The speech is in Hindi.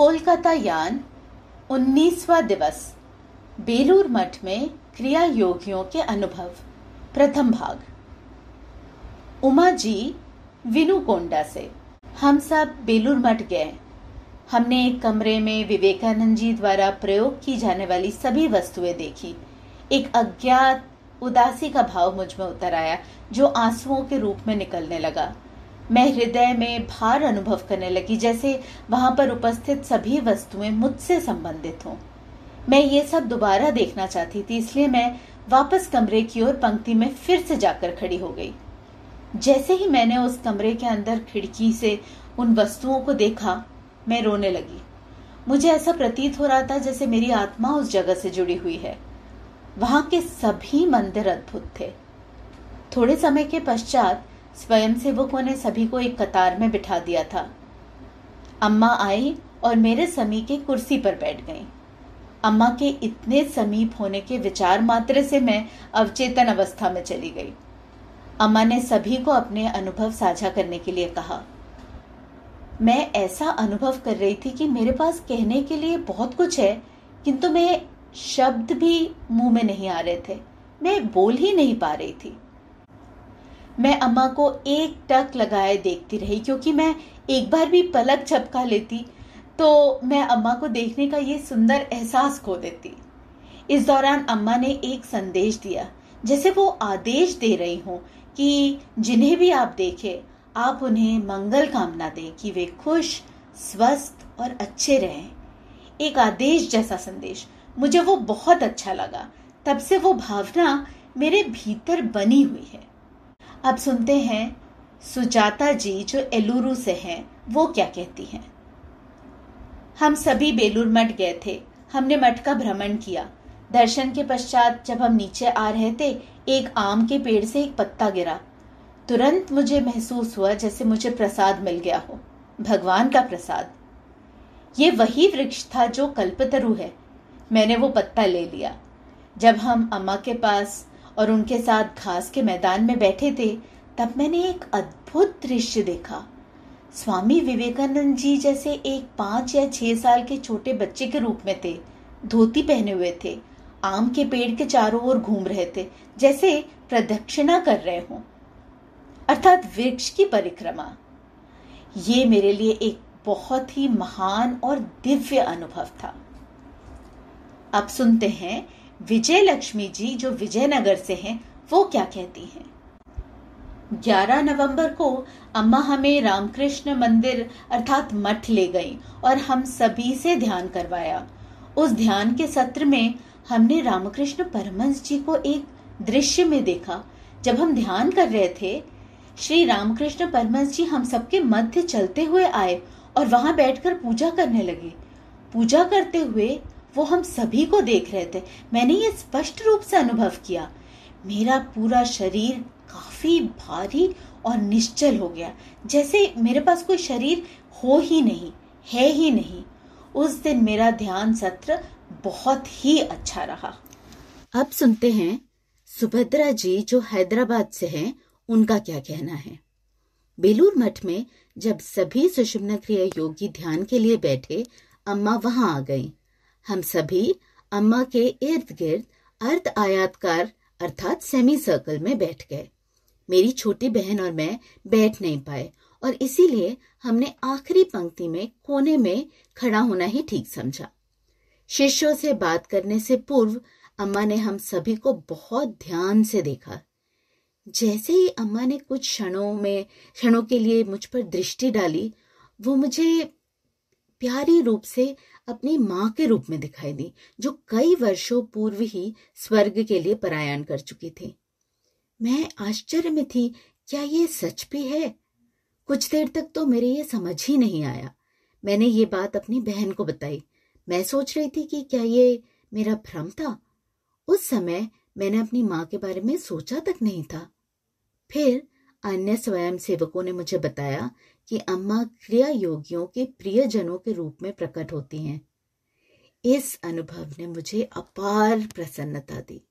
कोलकाता यान 19वां दिवस। बेलूर मठ में क्रिया योगियों के अनुभव। प्रथम भाग। उमा जी विनुकोंडा से। हम सब बेलूर मठ गए। हमने एक कमरे में विवेकानंद जी द्वारा प्रयोग की जाने वाली सभी वस्तुएं देखी। एक अज्ञात उदासी का भाव मुझ में उतर आया, जो आंसुओं के रूप में निकलने लगा। मैं हृदय में भार अनुभव करने लगी, जैसे वहां पर उपस्थित सभी वस्तुएं मुझसे संबंधित हों। मैं ये सब दोबारा देखना चाहती थी, इसलिए मैं वापस कमरे की ओर पंक्ति में फिर से जाकर खड़ी हो गई। जैसे ही मैंने उस कमरे के अंदर खिड़की से उन वस्तुओं को देखा, मैं रोने लगी। मुझे ऐसा प्रतीत हो रहा था जैसे मेरी आत्मा उस जगह से जुड़ी हुई है। वहां के सभी मंदिर अद्भुत थे। थोड़े समय के पश्चात स्वयंसेवकों ने सभी को एक कतार में बिठा दिया था। अम्मा आई और मेरे समीप एक कुर्सी पर बैठ गईं। अम्मा के इतने समीप होने के विचार मात्र से मैं अवचेतन अवस्था में चली गई। अम्मा ने सभी को अपने अनुभव साझा करने के लिए कहा। मैं ऐसा अनुभव कर रही थी कि मेरे पास कहने के लिए बहुत कुछ है, किंतु मैं शब्द भी मुंह में नहीं आ रहे थे। मैं बोल ही नहीं पा रही थी। मैं अम्मा को एक टक लगाए देखती रही, क्योंकि मैं एक बार भी पलक झपका लेती तो मैं अम्मा को देखने का ये सुंदर एहसास खो देती। इस दौरान अम्मा ने एक संदेश दिया, जैसे वो आदेश दे रही हो कि जिन्हें भी आप देखें, आप उन्हें मंगल कामना दें कि वे खुश, स्वस्थ और अच्छे रहें। एक आदेश जैसा संदेश। मुझे वो बहुत अच्छा लगा। तब से वो भावना मेरे भीतर बनी हुई है। अब सुनते हैं सुजाता जी, जो एलुरु से हैं, वो क्या कहती हैं। हम सभी बेलूर मठ गए थे। हमने मठ का भ्रमण किया। दर्शन के पश्चात जब हम नीचे आ रहे थे, एक आम के पेड़ से एक पत्ता गिरा। तुरंत मुझे महसूस हुआ जैसे मुझे प्रसाद मिल गया हो, भगवान का प्रसाद। ये वही वृक्ष था जो कल्पतरु है। मैंने वो पत्ता ले लिया। जब हम अम्मा के पास और उनके साथ घास के मैदान में बैठे थे, तब मैंने एक अद्भुत दृश्य देखा। स्वामी विवेकानंद जी जैसे एक 5 या 6 साल के छोटे बच्चे के रूप में थे। धोती पहने हुए थे। आम के पेड़ के चारों ओर घूम रहे थे, जैसे प्रदक्षिणा कर रहे हों, अर्थात वृक्ष की परिक्रमा। ये मेरे लिए एक बहुत ही महान और दिव्य अनुभव था। अब सुनते हैं विजय लक्ष्मी जी, जो विजयनगर से हैं, वो क्या कहती हैं। 11 नवंबर को अम्मा हमें रामकृष्ण मंदिर अर्थात मठ ले गई और हम सभी से ध्यान करवाया। उस ध्यान के सत्र में हमने रामकृष्ण परमहंस जी को एक दृश्य में देखा। जब हम ध्यान कर रहे थे, श्री रामकृष्ण परमहंस जी हम सबके मध्य चलते हुए आए और वहां बैठकर पूजा करने लगे। पूजा करते हुए वो हम सभी को देख रहे थे। मैंने ये स्पष्ट रूप से अनुभव किया। मेरा पूरा शरीर काफी भारी और निश्चल हो गया, जैसे मेरे पास कोई शरीर हो ही नहीं, है ही नहीं। उस दिन मेरा ध्यान सत्र बहुत ही अच्छा रहा। अब सुनते हैं सुभद्रा जी, जो हैदराबाद से हैं, उनका क्या कहना है। बेलूर मठ में जब सभी सुषुम्ना क्रिया योगी ध्यान के लिए बैठे, अम्मा वहां आ गई। हम सभी अम्मा के इर्द गिर्द अर्ध आयताकार अर्थात सेमी सर्कल में बैठ गए। मेरी छोटी बहन और मैं बैठ नहीं पाए और इसीलिए हमने आखिरी पंक्ति में कोने में खड़ा होना ही ठीक समझा। शिष्यों से बात करने से पूर्व अम्मा ने हम सभी को बहुत ध्यान से देखा। जैसे ही अम्मा ने कुछ क्षणों के लिए मुझ पर दृष्टि डाली, वो मुझे प्यारी रूप से अपनी माँ के रूप में दिखाई दी, जो कई वर्षों पूर्व ही स्वर्ग के लिए पलायन कर चुकी थी। मैं आश्चर्य में थी, क्या ये सच भी है? कुछ देर तक तो मेरे ये समझ ही नहीं आया। मैंने ये बात अपनी बहन को बताई। मैं सोच रही थी कि क्या ये मेरा भ्रम था। उस समय मैंने अपनी माँ के बारे में सोचा तक नहीं था। फिर अन्य स्वयं सेवकों ने मुझे बताया कि अम्मा क्रिया योगियों के प्रियजनों के रूप में प्रकट होती हैं। इस अनुभव ने मुझे अपार प्रसन्नता दी।